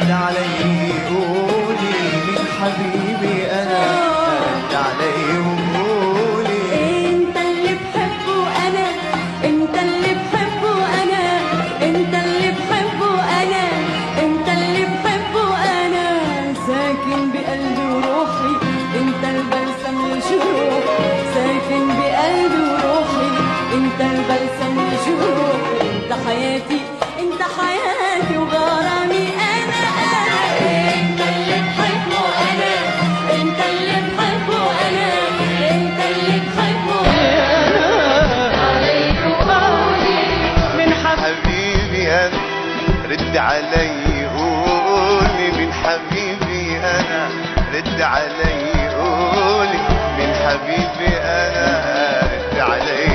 رد علي قولي من حبيبي أنا، رد علي وقولي انت اللي بحبه انا، انت اللي بحبه انا، انت اللي بحبه انا، انت اللي بحبه انا، ساكن بقلبي وروحي، انت البلسم لجروحي، ساكن بقلبي وروحي، انت البلسم لجروحي، انت حياتي، انت حياتي وغرامي انا، انت اللي بحبه انا، انت اللي بحبه انا، انت اللي بحبه من حبيبي أنا، رد علي قولي من حبيبي أنا، رد علي قولي من حبيبي أنا، رد علي